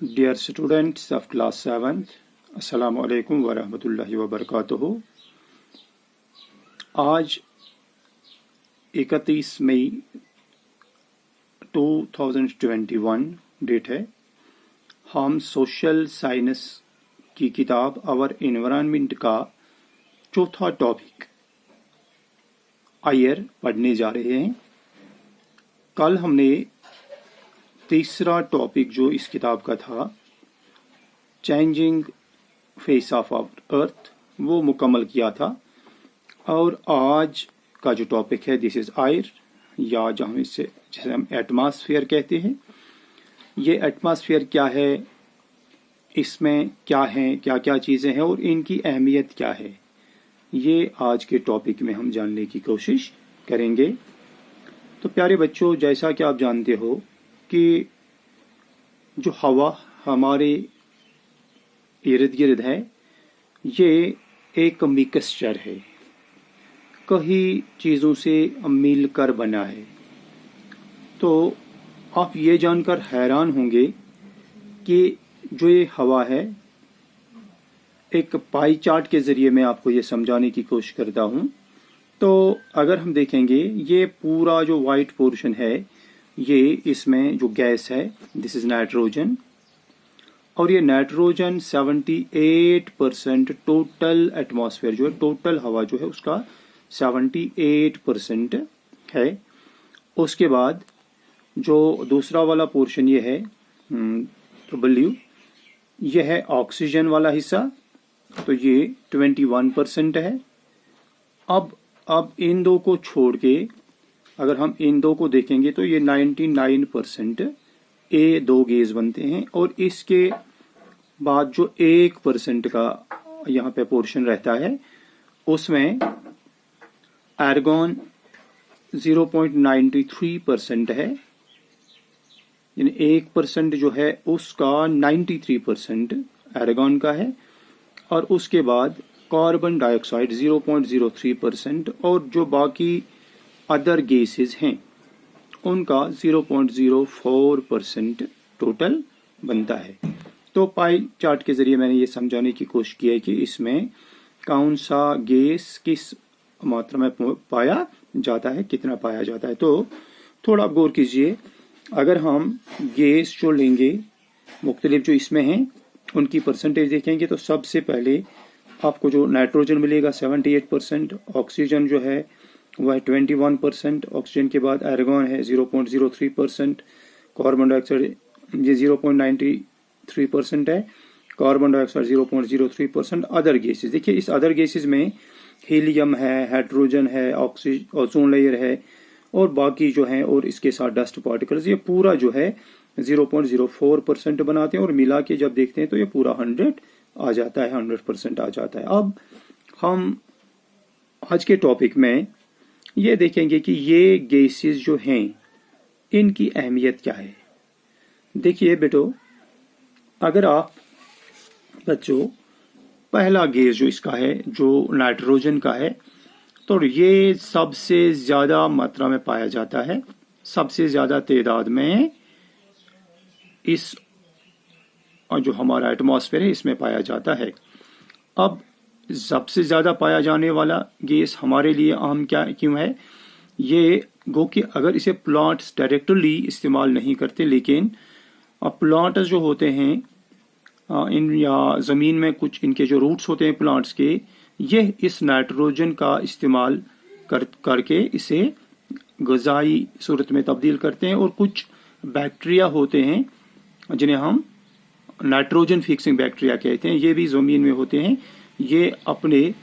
Dear students of class 7th, Assalamu alaikum wa rahmatullahi wa barakatuhu। आज 31 मई 2021 date है। हम social science की किताब आवर एनवायरनमेंट का चौथा टॉपिक आयर पढ़ने जा रहे हैं। कल हमने तीसरा टॉपिक जो इस किताब का था, changing face of our earth, वो मुकम्मल किया था। और आज का जो टॉपिक है दिस इज आयर, या जहाँ इसे जिसे हम एटमॉस्फेयर कहते हैं। ये एटमॉस्फेयर क्या है, इसमें क्या है, क्या क्या चीज़ें हैं और इनकी अहमियत क्या है, ये आज के टॉपिक में हम जानने की कोशिश करेंगे। तो प्यारे बच्चों, जैसा कि आप जानते हो कि जो हवा हमारे इर्द गिर्द है, ये एक मिक्सचर है, कई चीज़ों से मिलकर बना है। तो आप ये जानकर हैरान होंगे कि जो ये हवा है, एक पाई चार्ट के ज़रिए मैं आपको ये समझाने की कोशिश करता हूँ। तो अगर हम देखेंगे, ये पूरा जो वाइट पोर्शन है, ये इसमें जो गैस है दिस इज नाइट्रोजन, और ये नाइट्रोजन 78% टोटल एटमॉस्फेयर जो है, टोटल हवा जो है उसका 78% है। उसके बाद जो दूसरा वाला पोर्शन ये है W, ये है ऑक्सीजन वाला हिस्सा, तो ये 21% है। अब इन दो को छोड़ के अगर हम इन दो को देखेंगे तो ये 99% A2 गैस बनते हैं। और इसके बाद जो 1% का यहाँ पे पोर्शन रहता है, उसमें आर्गन 0.93% है, यानी 1% जो है उसका 93% आर्गन का है। और उसके बाद कार्बन डाइऑक्साइड 0.03%, और जो बाकी अदर गैसेस हैं उनका 0.04% टोटल बनता है। तो पाई चार्ट के जरिए मैंने ये समझाने की कोशिश की है कि इसमें कौन सा गैस किस मात्रा में पाया जाता है, कितना पाया जाता है। तो थोड़ा गौर कीजिए, अगर हम गैस जो लेंगे मुख्तलिफ जो इसमें हैं उनकी परसेंटेज देखेंगे तो सबसे पहले आपको जो नाइट्रोजन मिलेगा 78%, ऑक्सीजन जो है वह है 21%, ऑक्सीजन के बाद आर्गन है 0.03%, कार्बन डाइऑक्साइड ये 0.93% है, कार्बन डाइऑक्साइड 0.03%। अदर गैसेस देखिए, इस अदर गैसेस में हीलियम है, हाइड्रोजन है, ओजोन लेयर है और बाकी जो है, और इसके साथ डस्ट पार्टिकल्स, ये पूरा जो है 0.04% बनाते हैं। और मिला के जब देखते हैं तो ये पूरा 100 आ जाता है, 100% आ जाता है। अब हम आज के टॉपिक में ये देखेंगे कि ये गैसेस जो हैं इनकी अहमियत क्या है। देखिए बेटो, अगर आप बच्चों पहला गैस जो इसका है, जो नाइट्रोजन का है, तो ये सबसे ज्यादा मात्रा में पाया जाता है, सबसे ज्यादा तादाद में इस जो हमारा एटमॉस्फेयर है इसमें पाया जाता है। अब सबसे ज्यादा पाया जाने वाला गैस हमारे लिए अहम क्या क्यों है, ये गो कि अगर इसे प्लांट्स डायरेक्टली इस्तेमाल नहीं करते, लेकिन प्लांट्स जो होते हैं इन या जमीन में कुछ इनके जो रूट्स होते हैं प्लांट्स के, ये इस नाइट्रोजन का इस्तेमाल करके इसे ग़िज़ाई सूरत में तब्दील करते हैं। और कुछ बैक्टीरिया होते हैं जिन्हें हम नाइट्रोजन फिक्सिंग बैक्टीरिया कहते हैं, ये भी जमीन में होते हैं। ये अपने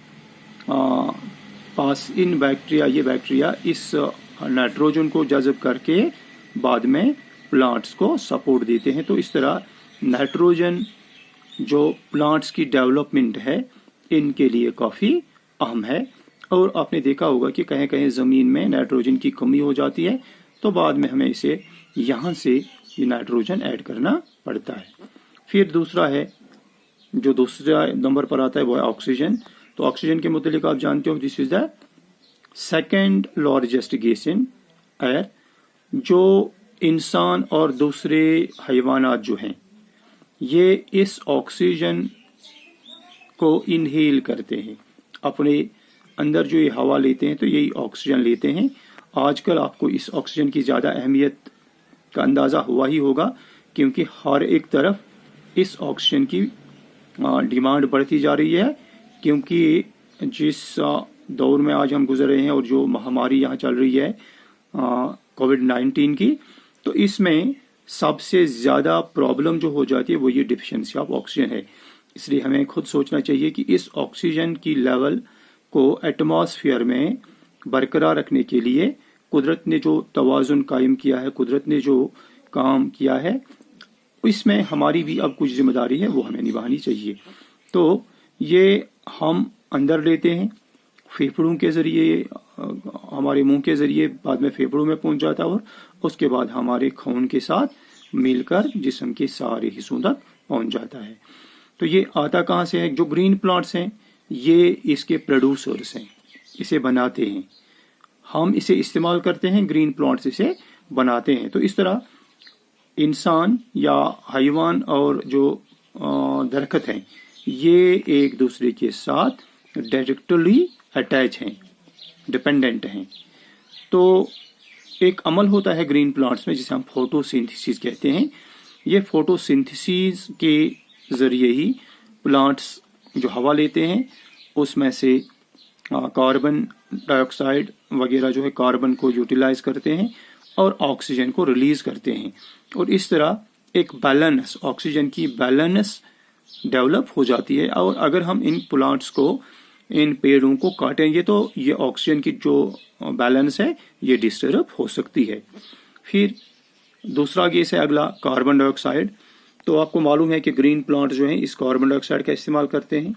पास इन ये बैक्टीरिया इस नाइट्रोजन को जज़ब करके बाद में प्लांट्स को सपोर्ट देते हैं। तो इस तरह नाइट्रोजन जो प्लांट्स की डेवलपमेंट है इनके लिए काफ़ी अहम है। और आपने देखा होगा कि कहीं कहीं ज़मीन में नाइट्रोजन की कमी हो जाती है, तो बाद में हमें इसे यहाँ से ये नाइट्रोजन ऐड करना पड़ता है। फिर दूसरा है, जो दूसरा नंबर पर आता है वो है ऑक्सीजन। तो ऑक्सीजन के मुतालिक आप जानते हो this is the second largest gas in air. जो इंसान और दूसरे हैवानात जो हैं ये इस ऑक्सीजन को इनहेल करते हैं, अपने अंदर जो ये हवा लेते हैं तो यही ऑक्सीजन लेते हैं। आजकल आपको इस ऑक्सीजन की ज़्यादा अहमियत का अंदाज़ा हुआ ही होगा, क्योंकि हर एक तरफ इस ऑक्सीजन की डिमांड बढ़ती जा रही है। क्योंकि जिस दौर में आज हम गुजर रहे हैं और जो महामारी यहाँ चल रही है कोविड-19 की, तो इसमें सबसे ज़्यादा प्रॉब्लम जो हो जाती है वो ये डिफिशिएंसी ऑफ ऑक्सीजन है। इसलिए हमें खुद सोचना चाहिए कि इस ऑक्सीजन की लेवल को एटमॉस्फेयर में बरकरार रखने के लिए कुदरत ने जो तवाज़ुन कायम किया है, कुदरत ने जो काम किया है, इसमें हमारी भी अब कुछ जिम्मेदारी है, वो हमें निभानी चाहिए। तो ये हम अंदर लेते हैं फेफड़ों के जरिए, हमारे मुंह के जरिए, बाद में फेफड़ों में पहुंच जाता है और उसके बाद हमारे खून के साथ मिलकर जिस्म के सारे हिस्सों तक पहुंच जाता है। तो ये आता कहाँ से है? जो ग्रीन प्लांट्स हैं ये इसके प्रोड्यूसर्स हैं, इसे बनाते हैं, हम इसे इस्तेमाल करते हैं, ग्रीन प्लांट्स इसे बनाते हैं। तो इस तरह इंसान या हैवान और जो दरख्त हैं ये एक दूसरे के साथ डायरेक्टली अटैच हैं, डिपेंडेंट हैं। तो एक अमल होता है ग्रीन प्लांट्स में जिसे हम फोटोसिंथेसिस कहते हैं। ये फोटोसिंथेसिस के जरिए ही प्लांट्स जो हवा लेते हैं उसमें से कार्बन डाइऑक्साइड वगैरह जो है कार्बन को यूटिलाइज करते हैं और ऑक्सीजन को रिलीज करते हैं, और इस तरह एक बैलेंस, ऑक्सीजन की बैलेंस डेवलप हो जाती है। और अगर हम इन प्लांट्स को, इन पेड़ों को काटेंगे तो ये ऑक्सीजन की जो बैलेंस है ये डिस्टर्ब हो सकती है। फिर दूसरा गैस है अगला कार्बन डाइऑक्साइड। तो आपको मालूम है कि ग्रीन प्लांट जो हैं इस कार्बन डाइऑक्साइड का इस्तेमाल करते हैं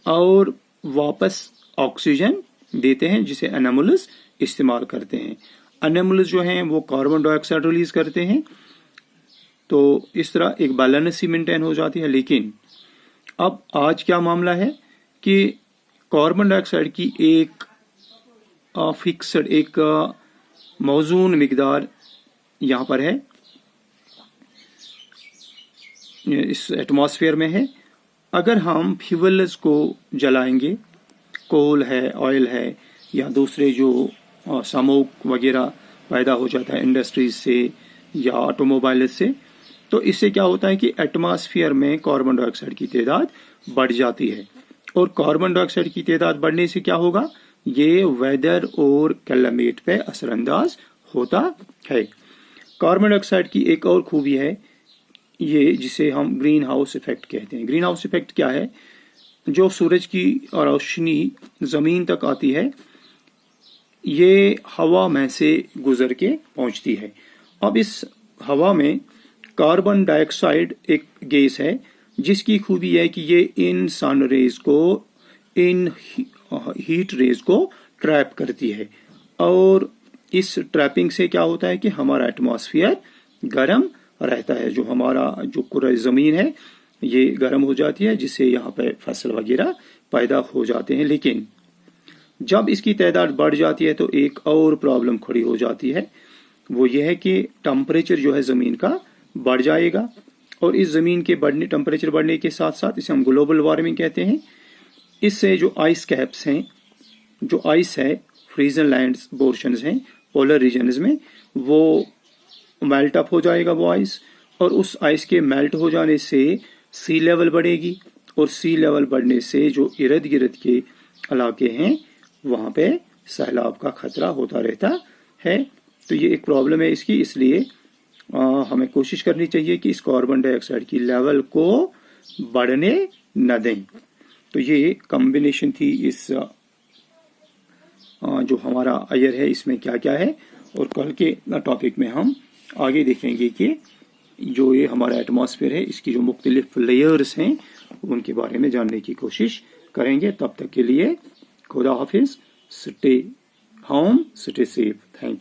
और वापस ऑक्सीजन देते हैं जिसे एनिमल्स इस्तेमाल करते हैं। एनिमल्स जो हैं वो कार्बन डाइऑक्साइड रिलीज करते हैं, तो इस तरह एक बैलेंस ही मेंटेन हो जाती है। लेकिन अब आज क्या मामला है कि कार्बन डाइऑक्साइड की एक फिक्स्ड, एक मौजून मिकदार यहाँ पर है, इस एटमॉस्फेयर में है। अगर हम फ्यूल्स को जलाएंगे, कोल है, ऑयल है या दूसरे जो स्मोक वगैरह पैदा हो जाता है इंडस्ट्रीज से या ऑटोमोबाइल से, तो इससे क्या होता है कि एटमॉस्फेयर में कार्बन डाइऑक्साइड की तादाद बढ़ जाती है। और कार्बन डाइऑक्साइड की तादाद बढ़ने से क्या होगा, ये वेदर और क्लाइमेट पे असरअंदाज होता है। कार्बन डाइऑक्साइड की एक और खूबी है ये जिसे हम ग्रीन हाउस इफेक्ट कहते हैं। ग्रीन हाउस इफेक्ट क्या है? जो सूरज की रोशनी जमीन तक आती है ये हवा में से गुजर के पहुंचती है। अब इस हवा में कार्बन डाइऑक्साइड एक गैस है जिसकी खूबी है कि ये इन सन रेज को, इन हीट रेज को ट्रैप करती है, और इस ट्रैपिंग से क्या होता है कि हमारा एटमॉस्फेयर गर्म रहता है। जो हमारा जो कुर्रा जमीन है ये गर्म हो जाती है, जिससे यहाँ पे फसल वगैरह पैदा हो जाते हैं। लेकिन जब इसकी तादाद बढ़ जाती है तो एक और प्रॉब्लम खड़ी हो जाती है, वो ये है कि टेम्परेचर जो है जमीन का बढ़ जाएगा, और इस जमीन के टेम्परेचर बढ़ने के साथ साथ इसे हम ग्लोबल वार्मिंग कहते हैं। इससे जो आइस कैप्स हैं, जो आइस है, फ्रीजन लैंड्स पोर्शंस हैं पोलर रीजन्स में, वो मेल्ट अप हो जाएगा वो आइस, और उस आइस के मेल्ट हो जाने से सी लेवल बढ़ेगी, और सी लेवल बढ़ने से जो इर्द गिर्द के इलाके हैं वहां पे सैलाब का खतरा होता रहता है। तो ये एक प्रॉब्लम है इसकी, इसलिए हमें कोशिश करनी चाहिए कि इस कार्बन डाइऑक्साइड की लेवल को बढ़ने न दें। तो ये कॉम्बिनेशन थी इस जो हमारा एयर है इसमें क्या क्या है, और कल के टॉपिक में हम आगे देखेंगे कि जो ये हमारा एटमॉस्फेयर है इसकी जो मुख्तलिफ लेयर्स हैं उनके बारे में जानने की कोशिश करेंगे। तब तक के लिए खुदा हाफिज, stay home, stay safe, thank you.